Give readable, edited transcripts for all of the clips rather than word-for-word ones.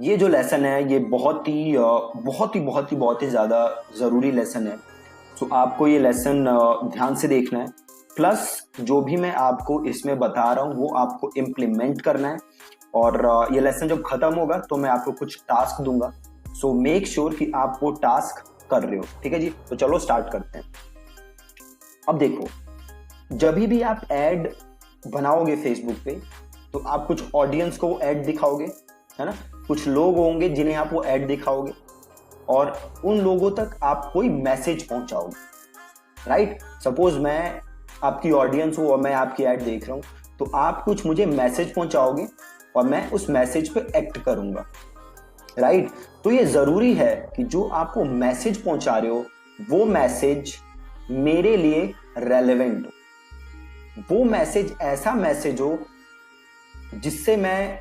ये जो लेसन है ये बहुत ही ज्यादा जरूरी लेसन है। तो आपको ये लेसन ध्यान से देखना है, प्लस जो भी मैं आपको इसमें बता रहा हूँ वो आपको इम्प्लीमेंट करना है। और ये लेसन जब खत्म होगा तो मैं आपको कुछ टास्क दूंगा, सो मेक श्योर कि आप वो टास्क कर रहे हो। ठीक है जी, तो चलो स्टार्ट करते हैं। अब देखो, जब भी आप एड बनाओगे फेसबुक पे तो आप कुछ ऑडियंस को वो एड दिखाओगे, है ना। कुछ लोग होंगे जिन्हें आप वो एड दिखाओगे और उन लोगों तक आप कोई मैसेज पहुंचाओगे, राइट। सपोज मैं आपकी ऑडियंस हूं और मैं आपकी एड देख रहा हूं, तो आप कुछ मुझे मैसेज पहुंचाओगे और मैं उस मैसेज पे एक्ट करूंगा, राइट। तो ये जरूरी है कि जो आपको मैसेज पहुंचा रहे हो वो मैसेज मेरे लिए रेलेवेंट हो, वो मैसेज ऐसा मैसेज हो जिससे मैं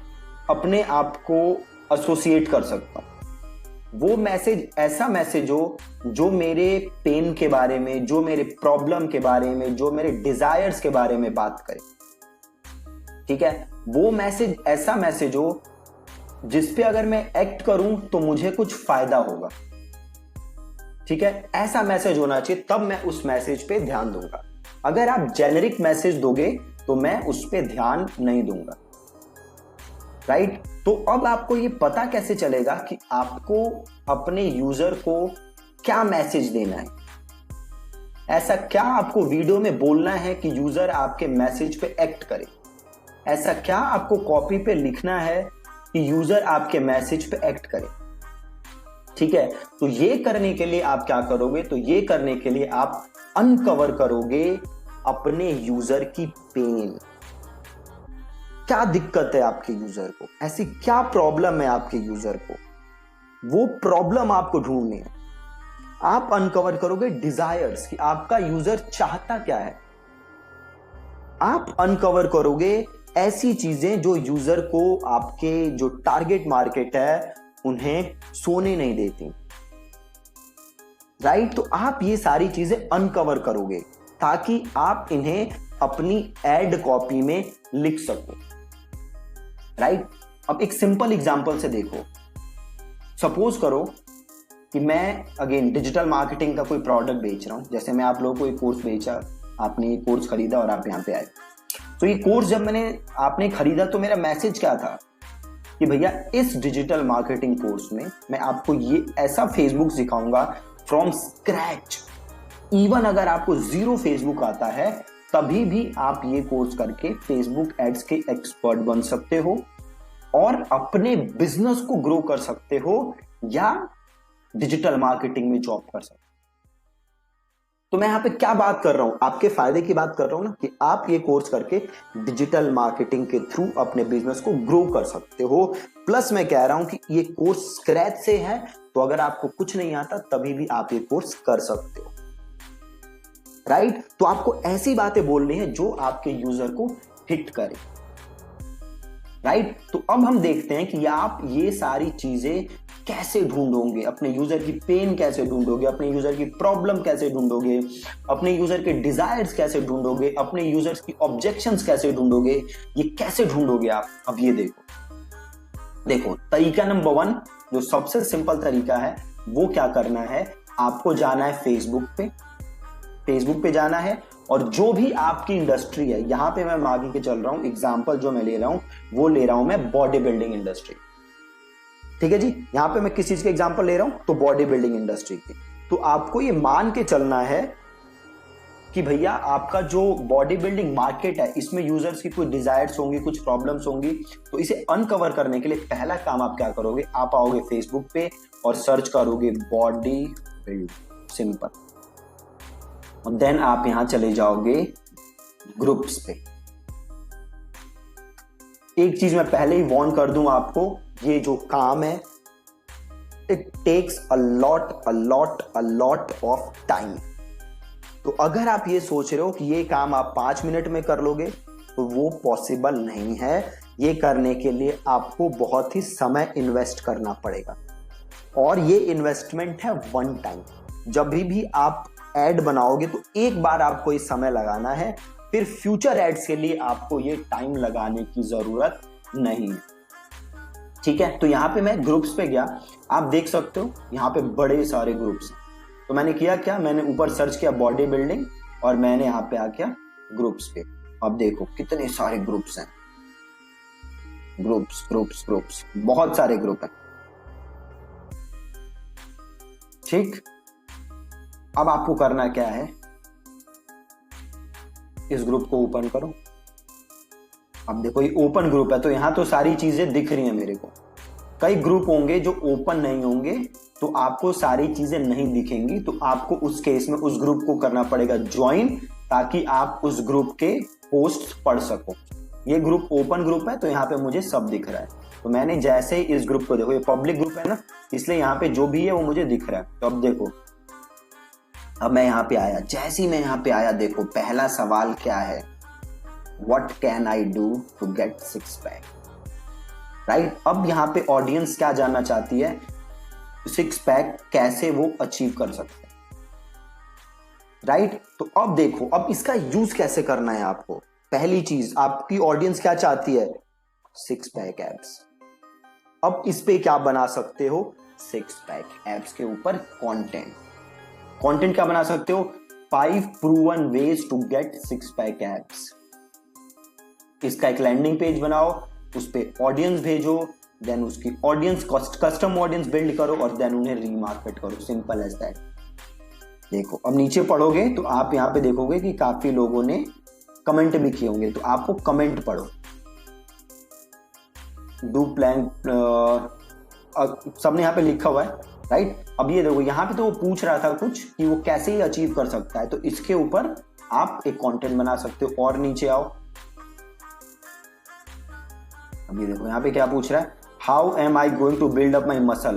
अपने आप को एसोसिएट कर सकता हूं, वो मैसेज ऐसा मैसेज हो जो मेरे पेन के बारे में, जो मेरे प्रॉब्लम के बारे में, जो मेरे डिजायर्स के बारे में बात करे। ठीक है, वो मैसेज ऐसा मैसेज हो जिसपे अगर मैं एक्ट करूं तो मुझे कुछ फायदा होगा। ठीक है, ऐसा मैसेज होना चाहिए, तब मैं उस मैसेज पे ध्यान दूंगा। अगर आप जेनेरिक मैसेज दोगे तो मैं उस पे ध्यान नहीं दूंगा, राइट। तो अब आपको ये पता कैसे चलेगा कि आपको अपने यूजर को क्या मैसेज देना है, ऐसा क्या आपको वीडियो में बोलना है कि यूजर आपके मैसेज पे एक्ट करे, ऐसा क्या आपको कॉपी पे लिखना है कि यूजर आपके मैसेज पे एक्ट करे। ठीक है, तो ये करने के लिए आप क्या करोगे, तो ये करने के लिए आप अनकवर करोगे अपने यूजर की पेन। क्या दिक्कत है आपके यूजर को, ऐसी क्या प्रॉब्लम है आपके यूजर को, वो प्रॉब्लम आपको ढूंढनी है। आप अनकवर करोगे डिजायर्स कि आपका यूजर चाहता क्या है। आप अनकवर करोगे ऐसी चीजें जो यूजर को, आपके जो टारगेट मार्केट है, उन्हें सोने नहीं देती, राइट। तो आप ये सारी चीजें अनकवर करोगे ताकि आप इन्हें अपनी एड कॉपी में लिख सको, राइट। अब एक सिंपल एग्जांपल से देखो, सपोज करो कि मैं अगेन डिजिटल मार्केटिंग का कोई प्रोडक्ट बेच रहा हूं। जैसे मैं आप लोगों को एक कोर्स बेचा, आपने ये कोर्स खरीदा और आप यहां पे आए। तो ये कोर्स जब आपने खरीदा तो मेरा मैसेज क्या था कि भैया इस डिजिटल मार्केटिंग कोर्स में मैं आपको ये ऐसा फेसबुक सिखाऊंगा फ्रॉम स्क्रैच। इवन अगर आपको जीरो फेसबुक आता है तभी भी आप ये कोर्स करके फेसबुक एड्स के एक्सपर्ट बन सकते हो और अपने बिजनेस को ग्रो कर सकते हो या डिजिटल मार्केटिंग में जॉब कर सकते हो। तो मैं यहां पे क्या बात कर रहा हूं, आपके फायदे की बात कर रहा हूं ना, कि आप ये कोर्स करके डिजिटल मार्केटिंग के थ्रू अपने बिजनेस को ग्रो कर सकते हो। प्लस मैं कह रहा हूं कि ये कोर्स स्क्रैच से है, तो अगर आपको कुछ नहीं आता तभी भी आप ये कोर्स कर सकते हो, राइट। तो आपको ऐसी बातें बोलनी है जो आपके यूजर को हिट करे, राइट। तो अब हम देखते हैं कि आप ये सारी चीजें कैसे ढूंढोगे, अपने यूजर की पेन कैसे ढूंढोगे, अपने यूजर की प्रॉब्लम कैसे ढूंढोगे, अपने यूजर के डिजायर्स कैसे ढूंढोगे, अपने यूजर्स की ऑब्जेक्शंस कैसे ढूंढोगे, ये कैसे ढूंढोगे आप। अब ये देखो तरीका नंबर 1 जो सबसे सिंपल तरीका है वो क्या करना है, आपको जाना है फेसबुक पे जाना है और जो भी आपकी इंडस्ट्री है, यहां पे मैं आगे के चल रहा हूं, एग्जांपल जो मैं ले रहा हूं वो ले रहा हूं मैं बॉडी बिल्डिंग इंडस्ट्री। ठीक है जी, यहां पे मैं किस चीज के एग्जांपल ले रहा हूं, तो बॉडी बिल्डिंग इंडस्ट्री की। तो आपको ये मान के चलना है कि भैया आपका जो बॉडी बिल्डिंग मार्केट है इसमें यूजर्स की कुछ डिजायर्स होंगी, कुछ प्रॉब्लम्स होंगी। तो इसे अनकवर करने के लिए पहला काम आप क्या करोगे, आप आओगे फेसबुक पे और सर्च करोगे बॉडी बिल्ड, सिंपल, और देन आप यहां चले जाओगे ग्रुप्स पे। एक चीज मैं पहले ही वार्न कर दूं आपको, ये जो काम है it takes a lot of time. तो अगर आप ये सोच रहे हो कि ये काम आप 5 मिनट में कर लोगे तो वो पॉसिबल नहीं है। ये करने के लिए आपको बहुत ही समय इन्वेस्ट करना पड़ेगा और ये इन्वेस्टमेंट है वन टाइम। जब भी आप एड बनाओगे तो एक बार आपको ये समय लगाना है, फिर फ्यूचर एड्स के लिए आपको ये टाइम लगाने की जरूरत नहीं है। ठीक है, तो यहाँ पे मैं ग्रुप्स पे गया, आप देख सकते हो यहाँ पे बड़े सारे ग्रुप्स हैं। तो मैंने किया क्या, मैंने ऊपर सर्च किया बॉडी बिल्डिंग और मैंने यहाँ पे आ गया ग्रुप्स पे। अब देखो कितने सारे ग्रुप्स हैं, ग्रुप्स ग्रुप्स ग्रुप्स, बहुत सारे ग्रुप हैं। ठीक, अब आपको करना क्या है, इस ग्रुप को ओपन करो। अब देखो ये ओपन ग्रुप है तो यहां तो सारी चीजें दिख रही हैं मेरे को। कई ग्रुप होंगे जो ओपन नहीं होंगे तो आपको सारी चीजें नहीं दिखेंगी, तो आपको उस केस में उस ग्रुप को करना पड़ेगा ज्वाइन, ताकि आप उस ग्रुप के पोस्ट पढ़ सको। ये ग्रुप ओपन ग्रुप है तो यहाँ पे मुझे सब दिख रहा है। तो मैंने जैसे ही इस ग्रुप को, देखो ये पब्लिक ग्रुप है ना, इसलिए यहाँ पे जो भी है वो मुझे दिख रहा है। तो अब देखो, अब मैं यहाँ पे आया, जैसे ही मैं यहाँ पे आया देखो पहला सवाल क्या है, What can I do to get six pack? Right, अब यहाँ पे ऑडियंस क्या जानना चाहती है, सिक्स पैक कैसे वो अचीव कर सकते हैं। राइट, तो अब देखो, अब इसका यूज कैसे करना है आपको। पहली चीज, आपकी ऑडियंस क्या चाहती है, सिक्स पैक एब्स। अब इस पे क्या बना सकते हो, सिक्स पैक एब्स के ऊपर कंटेंट। कंटेंट क्या बना सकते हो, 5 proven ways to get six pack abs. इसका एक लैंडिंग पेज बनाओ, उस पे ऑडियंस भेजो, देन उसकी ऑडियंस कस्टम ऑडियंस बिल्ड करो और देन उन्हें रीमार्केट करो, सिंपल एज दैट। देखो अब नीचे पढ़ोगे तो आप यहाँ पे देखोगे कि काफी लोगों ने कमेंट भी किए होंगे, तो आपको कमेंट पढ़ो। डू प्लान, सबने यहाँ पे लिखा हुआ है, राइट। अब ये देखो यहाँ पे तो वो पूछ रहा था कुछ कि वो कैसे ही अचीव कर सकता है, तो इसके ऊपर आप एक कंटेंट बना सकते हो। और नीचे आओ, अभी देखो यहाँ पे क्या पूछ रहा है, how am I going to build up my muscle,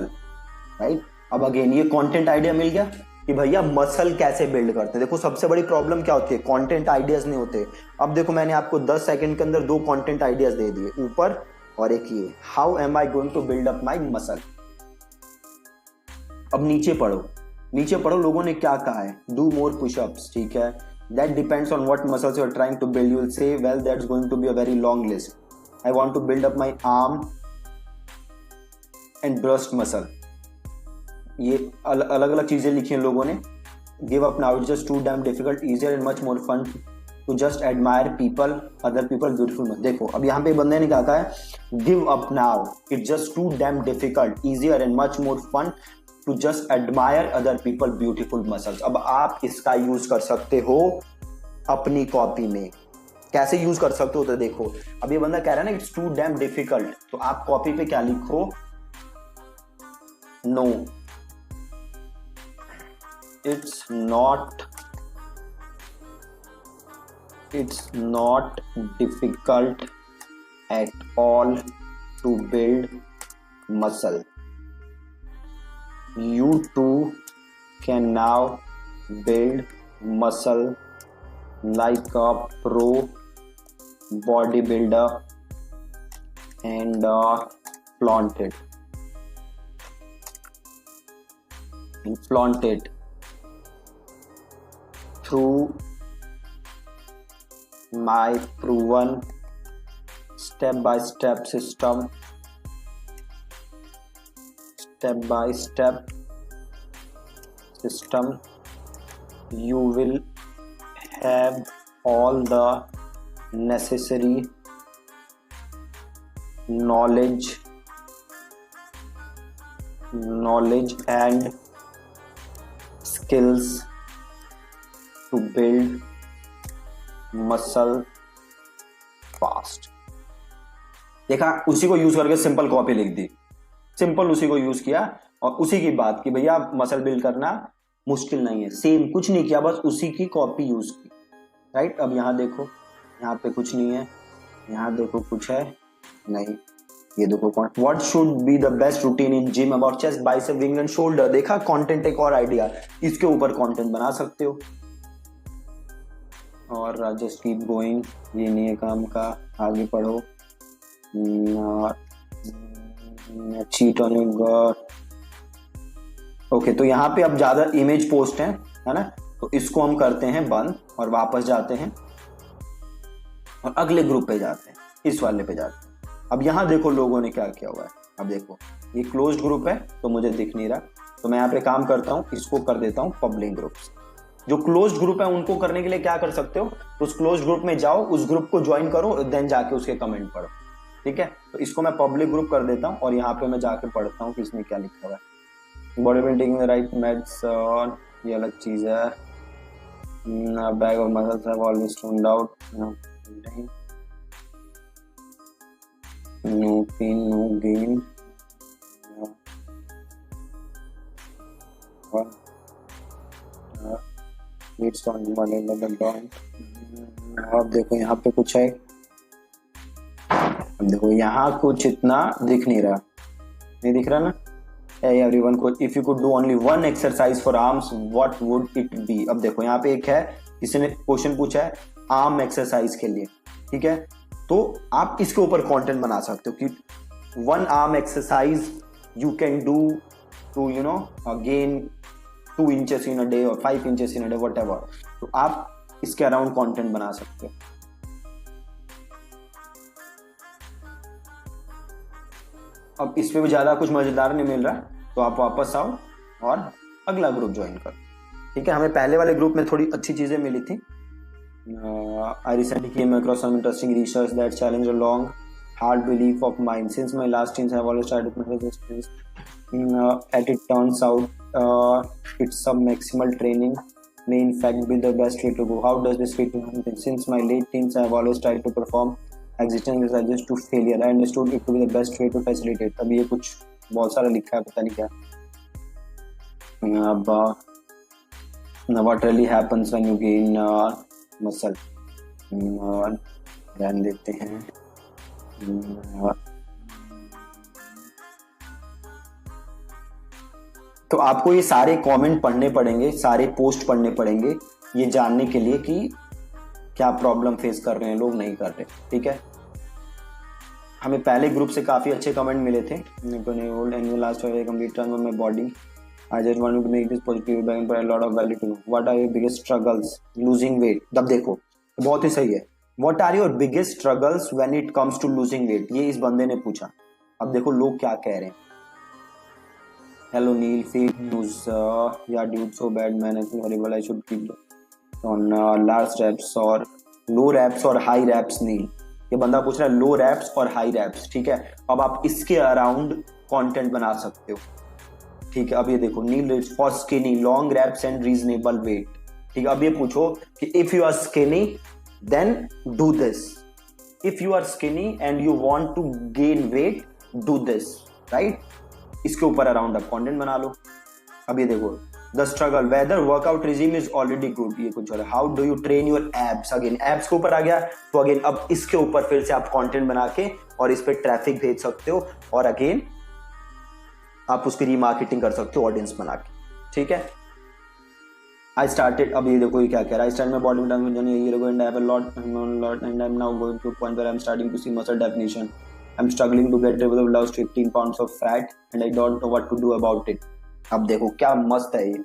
right. अब अगेन ये कंटेंट आइडिया मिल गया कि भैया मसल कैसे बिल्ड करते हैं। देखो सबसे बड़ी प्रॉब्लम क्या होती है, कंटेंट आइडियाज नहीं होते। अब देखो मैंने आपको 10 सेकंड के अंदर 2 कंटेंट आइडियाज दे दिए, ऊपर और एक ये, how am I going to build up my muscle. अब नीचे पढ़ो, नीचे पढ़ो लोगों ने क्या कहा है, डू मोर पुशअप्स, ठीक है, that depends on what muscles you are trying to build, you will say well that's going to be a very long list. I want to build up my arm and breast muscle. ये अलग अलग चीजें लिखी हैं लोगों ने। Give up now, it's just too damn difficult, easier and much more fun to just admire people, other people beautiful. देखो अब यहाँ पे बंदे ने क्या कहा है, give up now, it's just too damn difficult, easier and much more fun to just admire other people beautiful muscles. अब आप इसका यूज कर सकते हो अपनी कॉपी में। कैसे यूज कर सकते हो, तो देखो अब ये बंदा कह रहा है ना इट्स टू डैम डिफिकल्ट, तो आप कॉपी पे क्या लिखो, no it's not difficult at all to build muscle, you too can now build muscle like a pro bodybuilder and flaunt it through my proven step-by-step system. You will have all the necessary knowledge and skills to build muscle fast. देखा, उसी को use करके simple copy लिख दी, simple उसी को use किया और उसी की बात की भैया मसल बिल्ड करना मुश्किल नहीं है, सेम कुछ नहीं किया, बस उसी की कॉपी यूज की, राइट। अब यहाँ देखो, यहाँ पे कुछ नहीं है, यहाँ देखो कुछ है नहीं, ये देखो what should be the best routine in gym about chest bicep wing and shoulder. देखा कंटेंट, एक और आइडिया, इसके ऊपर कंटेंट बना सकते हो। और जस्ट कीप गोइंग, ये नहीं है काम का, आगे पढ़ो। चीट ऑन योर, ओके, तो यहाँ पे अब ज्यादा इमेज पोस्ट है ना, तो इसको हम करते हैं बंद और वापस जाते हैं और अगले ग्रुप पे जाते हैं, इस वाले पे जाते हैं। अब यहाँ देखो लोगों ने क्या किया हुआ है, अब देखो ये क्लोज्ड ग्रुप है तो मुझे दिख नहीं रहा, तो मैं यहाँ पे काम करता हूँ, इसको कर देता हूँ पब्लिक ग्रुप्स। जो क्लोज्ड ग्रुप है उनको करने के लिए क्या कर सकते हो, उस क्लोज्ड ग्रुप में जाओ, उस ग्रुप को ज्वाइन करो, देन जाके उसके कमेंट पढ़ो। ठीक है, तो इसको मैं पब्लिक ग्रुप कर देता हूँ और यहाँ पे मैं जाके पढ़ता हूँ कि इसमें क्या लिखा हुआ है। बॉडी बिल्डिंग राइट मेड्स, ये अलग चीज है। Bag of muscles have always stoned out, no pain no gain, अब देखो यहाँ पे कुछ है, अब देखो यहाँ कुछ इतना दिख नहीं रहा, नहीं दिख रहा ना। Hey everyone, if you could do only one exercise for arms, what would it be? अब देखो यहाँ पे एक है, किसी ने क्वेश्चन पूछा है आर्म एक्सरसाइज के लिए, ठीक है, तो आप इसके ऊपर कंटेंट बना सकते हो कि one arm exercise you can do to you know gain 2 inches in a day or 5 inches in a day, whatever. तो आप इसके अराउंड कंटेंट बना सकते हो। अब इस पे भी ज्यादा कुछ मजेदार नहीं मिल रहा, तो आप वापस आओ और अगला ग्रुप ज्वाइन करो। ठीक है, हमें पहले वाले ग्रुप में थोड़ी अच्छी चीजें मिली थी। I recently came across some interesting research that challenge a long hard belief of mine. Since my last teens, I have always tried to control this space. At it turns out it's some maximal training may in fact be the best way to go. How does this fit in? Since my late teens, I have always tried to perform existing exercises to failure. I understood it to be the best way to facilitate. अब ये कुछ बहुत सारा लिखा है, पता नहीं क्या। अब what really happens when you gain muscle? ध्यान देते हैं। तो आपको ये सारे कमेंट पढ़ने पड़ेंगे, सारे पोस्ट पढ़ने पड़ेंगे, ये जानने के लिए कि क्या प्रॉब्लम फेस कर रहे हैं लोग, नहीं कर रहे। ठीक है, हमें पहले ग्रुप से काफी अच्छे कमेंट मिले थे। I just want to make this positive feedback and a lot of value to know. What are your biggest struggles? Losing weight. अब देखो बहुत ही सही है। What are your biggest struggles when it comes to losing weight? ये इस बंदे ने पूछा। अब देखो लोग क्या कह रहे हैं। Hello Neil, fake news. Yeah dude, so bad man. I feel horrible. I should keep on large reps or low reps or high reps. Neil, ये बंदा पूछ रहा है लो reps और high reps। ठीक है, अब आप इसके अराउंड कंटेंट बना सकते हो। ठीक है, अब ये देखो meal for skinny long wraps and reasonable weight. ठीक है, अब ये पूछो कि if you are skinny then do this, if you are skinny and you want to gain weight do this, right. इसके ऊपर अराउंड आप कंटेंट बना लो। अब ये देखो the struggle whether workout regime is already good, ये कुछ और how do you train your abs. Again abs के ऊपर आ गया, तो अगेन अब इसके ऊपर फिर से आप कंटेंट बना के और इस पर ट्रैफिक भेज सकते हो और अगेन आप उसकी रीमार्केटिंग कर सकते हो ऑडियंस बना के। ठीक है, आई स्टार्टेड, अब ये देखो ये क्या कह रहा है। I start my body building journey a year ago and I have a lot and I'm now going to a point where I'm starting to see muscle definition. I'm struggling to get rid of the last 15 pounds of fat and I don't know what to do about it. अब देखो क्या मस्त है ये।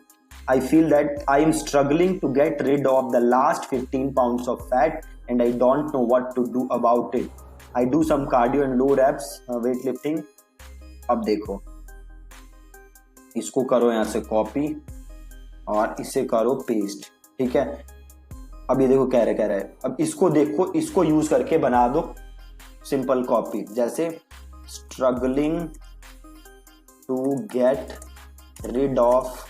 I feel that I am struggling to get rid of the last 15 pounds of fat and I don't know what to do about it. I do some cardio and low reps weightlifting. अब देखो इसको करो यहाँ से copy और इसे करो paste. ठीक है, अब ये देखो कह रहे अब इसको देखो, इसको यूज करके बना दो सिंपल कॉपी, जैसे struggling to get rid of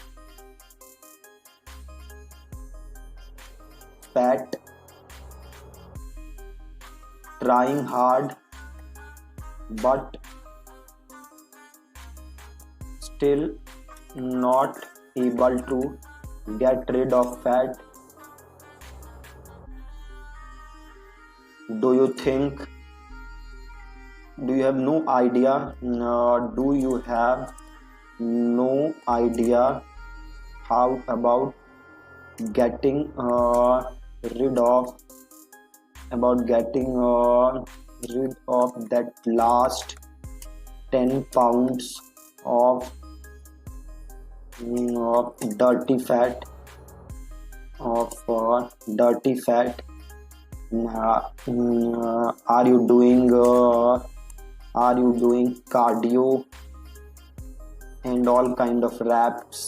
fat, trying hard but still not able to get rid of fat. Do you think, do you have no idea, do you have no idea how about getting rid of rid of that last 10 pounds of dirty fat are you doing Are you doing cardio and all kind of raps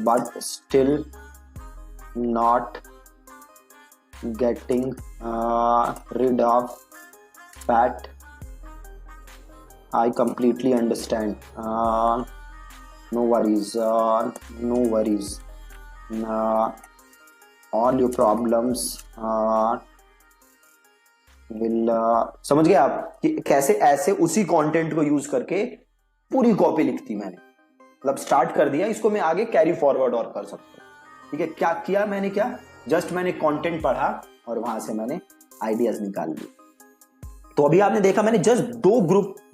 but still not getting rid of fat? I completely understand. No worries. All your problems will समझ गए आप कि कैसे ऐसे उसी content को use करके पूरी कॉपी लिखती मैंने, मतलब स्टार्ट कर दिया, इसको मैं आगे कैरी फॉरवर्ड और कर सकता हूँ। ठीक है, क्या किया मैंने, क्या जस्ट मैंने कंटेंट पढ़ा और वहां से मैंने आइडियाज निकाल लिए। तो अभी आपने देखा मैंने जस्ट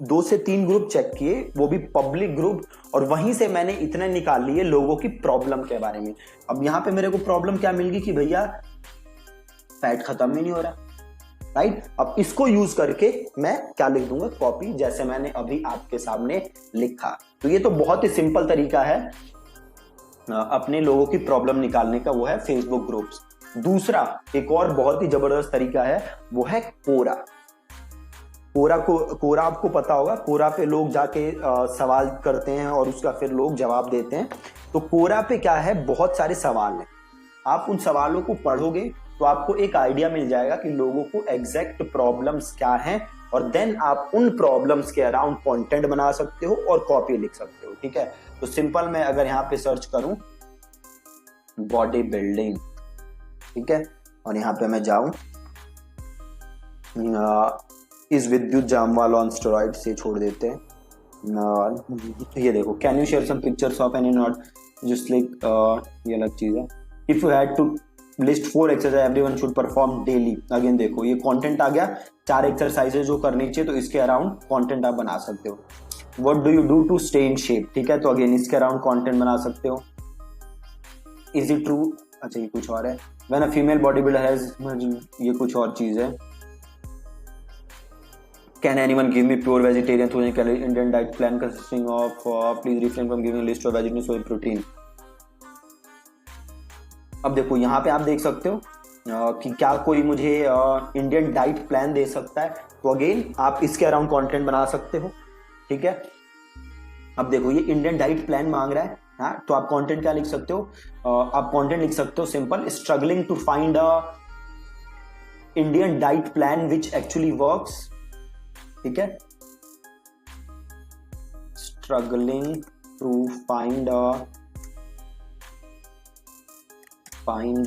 2 से 3 ग्रुप चेक किए, वो भी पब्लिक ग्रुप, और वहीं से मैंने इतने निकाल लिए लोगों की प्रॉब्लम के बारे में। अब यहां पे मेरे को प्रॉब्लम क्या मिल गई कि भैया फैट खत्म ही नहीं हो रहा, राइट। अब इसको यूज करके मैं क्या लिख दूंगा, कॉपी, जैसे मैंने अभी आपके सामने लिखा। तो ये तो बहुत ही सिंपल तरीका है अपने लोगों की प्रॉब्लम निकालने का, वो है फेसबुक ग्रुप्स। दूसरा एक और बहुत ही जबरदस्त तरीका है, वो है कोरा। कोरा आपको पता होगा, कोरा पे लोग जाके सवाल करते हैं और उसका फिर लोग जवाब देते हैं। तो कोरा पे क्या है, बहुत सारे सवाल हैं, आप उन सवालों को पढ़ोगे तो आपको एक आइडिया मिल जाएगा कि लोगों को एग्जैक्ट प्रॉब्लम्स क्या हैं, और देन आप उन प्रॉब्लम्स के अराउंड कंटेंट बना सकते हो और कॉपी लिख सकते हो। ठीक है, तो सिंपल मैं अगर यहाँ पे सर्च करूं बॉडी बिल्डिंग, ठीक है, और यहाँ पे मैं जाऊं इस विद्युत जामवाल ऑन स्टेरॉइड से छोड़ देते हैं। ये देखो, can you share some pictures of any not just like, ये अलग चीज है। If you had to list 4 exercise everyone should perform daily, again देखो ये कंटेंट आ गया, 4 एक्सरसाइजेज जो करनी चाहिए, तो इसके अराउंड कंटेंट आप बना सकते हो। What do you do to stay in shape, ठीक है, तो अगेन इसके अराउंड कंटेंट बना सकते हो। इज इट ट्रू, अच्छा ये कुछ और है। When a female body builder has, ये कुछ और चीज है। Can anyone give me pure vegetarian 1000 calorie Indian diet plan consisting of please refrain from giving a list of vegetarian soy protein। अब देखो यहाँ पे आप देख सकते हो कि क्या कोई मुझे इंडियन डाइट प्लान दे सकता है, तो अगेन आप इसके अराउंड कंटेंट बना सकते हो। ठीक है, अब देखो ये इंडियन डाइट प्लान मांग रहा है, हाँ, तो आप कंटेंट क्या लिख सकते हो, आप कंटेंट लिख सकते हो simple, struggling to find a Indian diet plan which actually works. ठीक है, struggling to find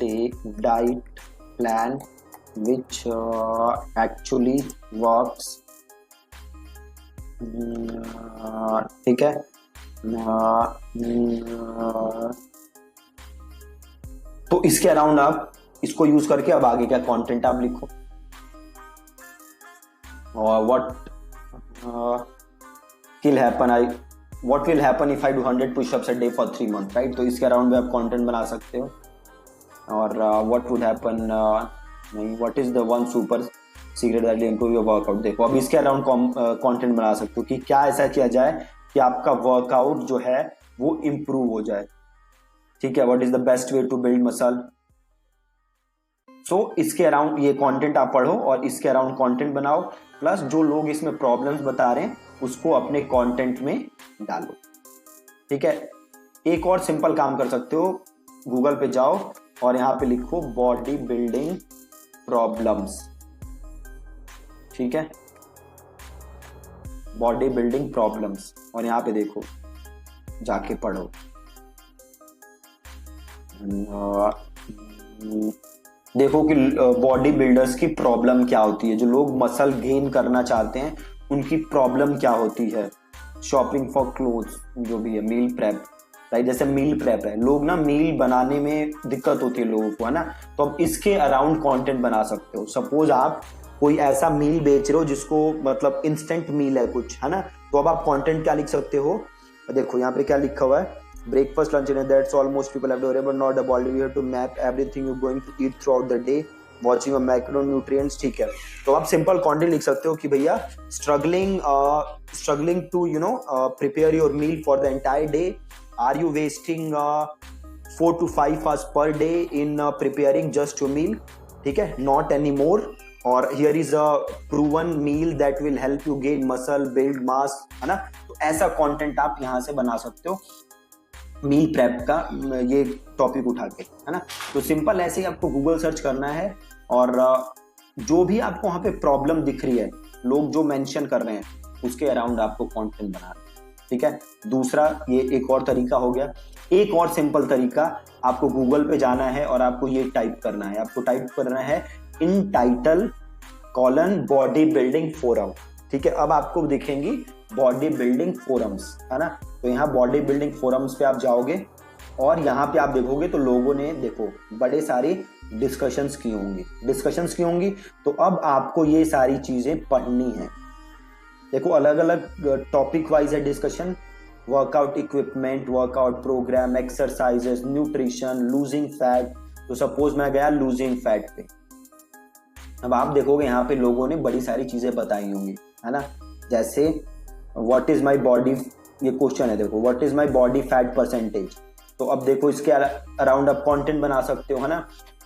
a diet plan which actually works. ठीक है, तो इसके अराउंड आप इसको यूज करके अब आगे क्या कंटेंट आप लिखो। What will happen if I do 100 push-ups a day for 3 months, right? तो इसके अराउंड भी आप कंटेंट बना सकते हो। और what would happen, what is the one super secret that will improve your workout। देखो अब इसके अराउंड कंटेंट बना सकते हो कि क्या ऐसा किया जाए कि आपका वर्कआउट जो है वो इम्प्रूव हो जाए। ठीक है, what is the best way to build muscle। सो इसके अराउंड ये कंटेंट आप पढ़ो और इसके अराउंड कंटेंट बनाओ, प्लस जो लोग इसमें प्रॉब्लम्स बता रहे हैं उसको अपने कंटेंट में डालो। ठीक है, एक और सिंपल काम कर सकते हो, गूगल पे जाओ और यहाँ पे लिखो बॉडी बिल्डिंग प्रॉब्लम्स। ठीक है, बॉडी बिल्डिंग प्रॉब्लम्स, और यहाँ पे देखो जाके पढ़ो। देखो कि बॉडी बिल्डर्स की प्रॉब्लम क्या होती है, जो लोग मसल गेन करना चाहते हैं उनकी प्रॉब्लम क्या होती है। शॉपिंग फॉर क्लोथ्स, जो भी है, मील प्रेप, राइट, जैसे मील प्रेप है, लोग ना मील बनाने में दिक्कत होती है लोगों को, है ना, तो अब इसके अराउंड कंटेंट बना सकते हो। सपोज आप कोई ऐसा मील बेच रहे हो जिसको मतलब इंस्टेंट मील है कुछ, है ना, तो अब आप कंटेंट क्या लिख सकते हो। देखो यहाँ पे क्या लिखा हुआ है, breakfast, lunch, dinner, that's all most people have to worry about, not about it. We have to map everything you're going to eat throughout the day, watching your macronutrients। ठीक है, तो आप सिंपल कंटेंट लिख सकते हो कि भैया struggling to prepare your meal for the entire day, are you wasting 4 to 5 hours per day in preparing just your meal। ठीक है, not anymore। और here is a proven meal that will help you gain muscle build mass, है ना। तो ऐसा content आप यहाँ से बना सकते हो मील प्रेप का ये टॉपिक उठा के, है ना। तो सिंपल ऐसे ही आपको गूगल सर्च करना है और जो भी आपको वहाँ पे प्रॉब्लम दिख रही है, लोग जो मेंशन कर रहे हैं उसके अराउंड आपको कंटेंट बनाना है, ठीक है। दूसरा ये एक और तरीका हो गया। एक और सिंपल तरीका, आपको गूगल पे जाना है और आपको ये टाइप करना है, आपको टाइप करना है इन title colon body building forum, ठीक है। अब आपको दिखेंगी बॉडी बिल्डिंग फोरम्स, है ना। तो यहाँ बॉडी बिल्डिंग फोरम्स पे आप जाओगे और यहाँ पे आप देखोगे तो लोगों ने देखो बड़े सारे डिस्कशंस की होंगी। तो अब आपको ये सारी चीजें पढ़नी है। देखो अलग अलग टॉपिक वाइज है discussion, workout equipment, workout program, exercises, nutrition, losing fat. तो सपोज मैं गया लूजिंग फैट पे, अब आप देखोगे यहाँ पे लोगों ने बड़ी सारी चीजें बताई होंगी, है ना। जैसे व्हाट इज माई बॉडी, ये क्वेश्चन है देखो, what is my body fat percentage. तो अब देखो इसके अराउंड आप कंटेंट बना सकते हो, है ना,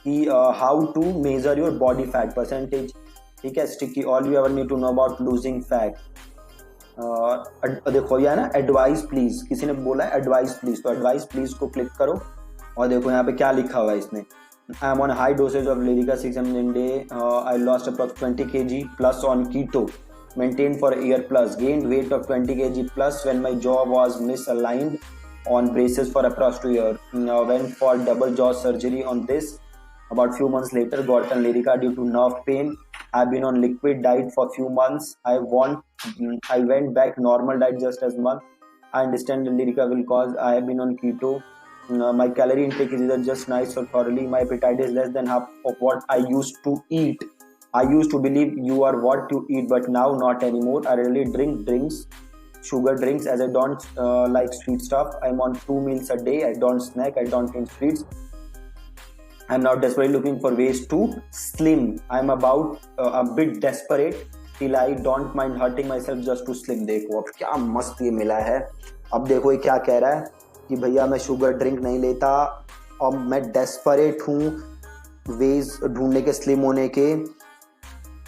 कि how to measure your body fat percentage, ठीक है। Sticky all you ever need to know about losing fat. देखो ये है ना एडवाइस प्लीज, किसी ने बोला है एडवाइस प्लीज, तो एडवाइस प्लीज को क्लिक करो और देखो यहाँ पे क्या लिखा हुआ है इसने, I am on high dosage of Lyrica 6 ml in day, I lost approx 20 kg plus on keto, maintained for a year plus, gained weight of 20 kg plus when my jaw was misaligned on braces for approx 2 years, went for double jaw surgery on this, about few months later got on Lyrica due to nerve pain, I've been on liquid diet for few months, I went back normal diet just as month, I understand the Lyrica will cause, I have been on keto, my calorie intake is either just nice or thoroughly, my appetite is less than half of what I used to eat, I used to believe you are what you eat but now not anymore, I really drink drinks, sugar drinks as I don't like sweet stuff, I'm on 2 meals a day, I don't snack, I don't eat sweets, I'm now desperately looking for ways to slim, I'm about a bit desperate till I don't mind hurting myself just to slim। देखो अब क्या मस्त ये मिला है। अब देखो ये क्या कह रहा है कि भैया मैं शुगर ड्रिंक नहीं लेता और मैं डेस्परेट हूँ वेज ढूंढने के स्लिम होने के।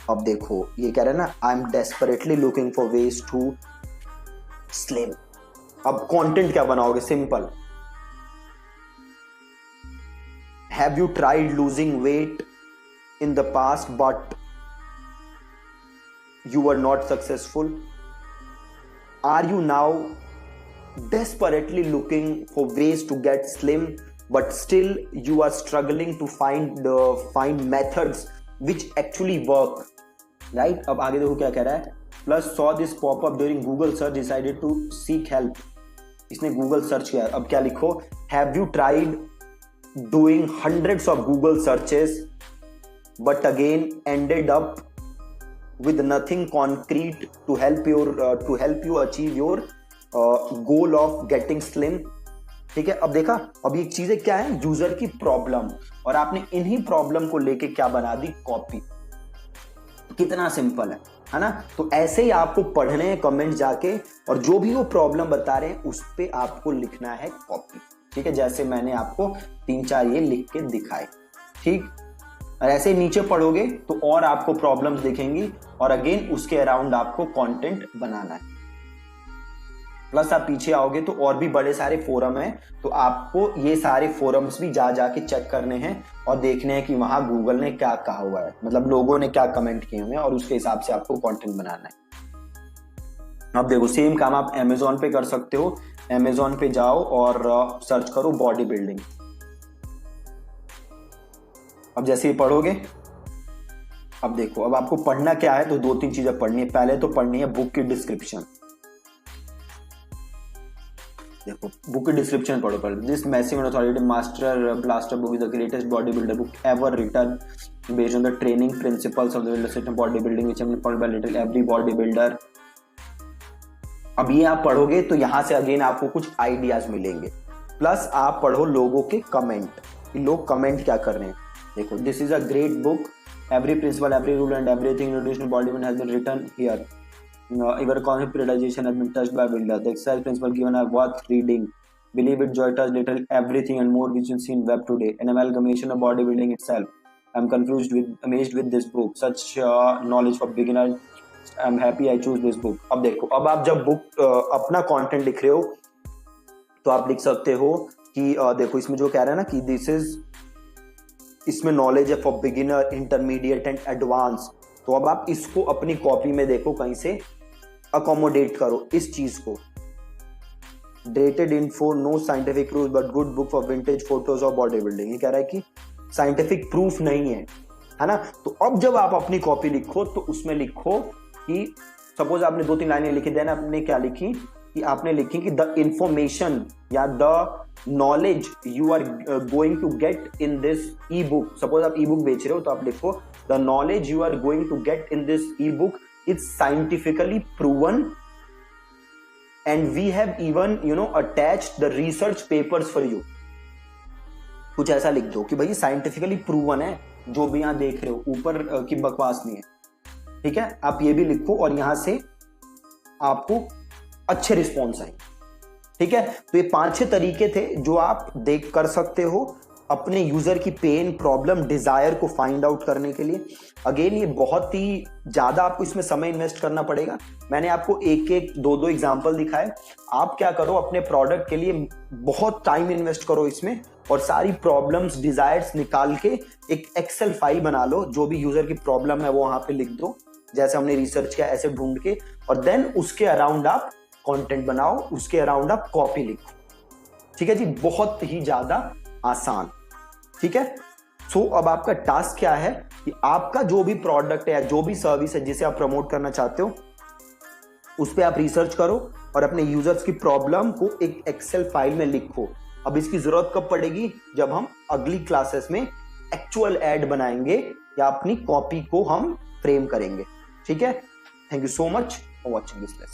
अब देखो ये कह रहा है ना I am desperately looking for ways to slim. अब कंटेंट क्या बनाओगे, simple, have you tried losing weight in the past but you were not successful, are you now desperately looking for ways to get slim but still you are struggling to find methods which actually work, right। अब आगे देखो क्या कह रहा है, plus saw this pop up during Google search, decided to seek help, इसने Google search किया। अब क्या लिखो, have you tried doing hundreds of Google searches but again ended up with nothing concrete to help you achieve your goal of getting slim, ठीक है। अब देखा, अब ये चीजें क्या है, यूजर की प्रॉब्लम, और आपने इन्हीं प्रॉब्लम को लेके क्या बना दी, कॉपी। कितना सिंपल है ना। तो ऐसे ही आपको पढ़ने हैं कमेंट जाके, और जो भी वो प्रॉब्लम बता रहे हैं उस पे आपको लिखना है कॉपी, ठीक है। जैसे मैंने आपको 3-4 ये लिख के दिखाए, ठीक। और ऐसे नीचे पढ़ोगे तो और आपको प्रॉब्लम्स दिखेंगी और अगेन उसके अराउंड आपको कंटेंट बनाना है। प्लस आप पीछे आओगे तो और भी बड़े सारे फोरम हैं, तो आपको ये सारे फोरम्स भी जाके चेक करने हैं और देखने हैं कि वहां गूगल ने क्या कहा हुआ है, मतलब लोगों ने क्या कमेंट किए हुए हैं, और उसके हिसाब से आपको कंटेंट बनाना है। अब देखो सेम काम आप अमेजोन पे कर सकते हो। अमेजोन पे जाओ और सर्च करो बॉडी बिल्डिंग। अब जैसे ही पढ़ोगे, अब देखो अब आपको पढ़ना क्या है, तो 2-3 चीजें पढ़नी है। पहले तो पढ़नी है बुक की डिस्क्रिप्शन। देखो बुक की डिस्क्रिप्शन पढ़ो पहले। This massive and authoritative master blaster book is the greatest body builder book ever written based on the training principles of the builder system body building which have been followed by little every body builder. अब ये आप पढ़ोगे तो यहां से again आपको कुछ ideas मिलेंगे। प्लस आप पढ़ो लोगों के कमेंट, लोग कमेंट क्या कर रहे हैं। देखो this is a great book, every principle, every rule and everything in nutritional body has been written here. Your concept periodization has been touched by builder. The exercise principle given are worth reading. Believe it, joy touch little everything and more which you see in web today. An amalgamation of bodybuilding itself. I am confused with amazed with this book, such knowledge for beginner, I am happy I choose this book. अब देखो, अब आप जब book अपना content लिख रहे हो तो आप लिख सकते हो कि देखो इसमें जो कह रहा है ना कि दिस इज, इसमें नॉलेज है for beginner, intermediate and advance. तो अब आप इसको अपनी कॉपी में देखो कहीं से अकोमोडेट करो इस चीज को। Dated info, no scientific proof but good book for vintage photos और बॉडी बिल्डिंग। ये कह रहा है कि साइंटिफिक प्रूफ नहीं है ना। तो अब जब आप अपनी कॉपी लिखो तो उसमें लिखो कि सपोज आपने 2-3 लाइनें लिखी, देन आपने क्या लिखी कि आपने लिखी कि द इंफॉर्मेशन या the knowledge you are going to get in this ebook. Suppose आप ई बुक बेच रहे हो तो आप लिखो the knowledge you are going to get in this ebook is scientifically proven and we have even attached the research papers for you. कुछ ऐसा लिख दो कि भाई साइंटिफिकली प्रूवन है जो भी यहां देख रहे हो, ऊपर की बकवास नहीं है, ठीक है। आप ये भी लिखो और यहां से आपको अच्छे रिस्पॉन्स आए, ठीक है। तो ये 5-6 तरीके थे जो आप देख कर सकते हो अपने यूजर की पेन, प्रॉब्लम, डिजायर को फाइंड आउट करने के लिए। अगेन ये बहुत ही ज्यादा आपको इसमें समय इन्वेस्ट करना पड़ेगा। मैंने आपको 1-1, 2-2 एग्जांपल दिखाए। आप क्या करो, अपने प्रोडक्ट के लिए बहुत टाइम इन्वेस्ट करो इसमें और सारी प्रॉब्लम्स, डिजायर्स निकाल के एक एक्सेल फाइल बना लो। जो भी यूजर की प्रॉब्लम है वो वहां पे लिख दो, जैसे हमने रिसर्च किया ऐसे ढूंढ के, और देन उसके अराउंड आप कंटेंट बनाओ, उसके अराउंड आप कॉपी लिखो, ठीक है जी। बहुत ही ज्यादा आसान, ठीक है। सो अब आपका टास्क क्या है कि आपका जो भी प्रोडक्ट है या जो भी सर्विस है जिसे आप प्रमोट करना चाहते हो उस पर आप रिसर्च करो और अपने यूजर्स की प्रॉब्लम को एक एक्सेल फाइल में लिखो। अब इसकी जरूरत कब पड़ेगी, जब हम अगली क्लासेस में एक्चुअल एड बनाएंगे या अपनी कॉपी को हम फ्रेम करेंगे, ठीक है। Thank you so much for watching this lesson.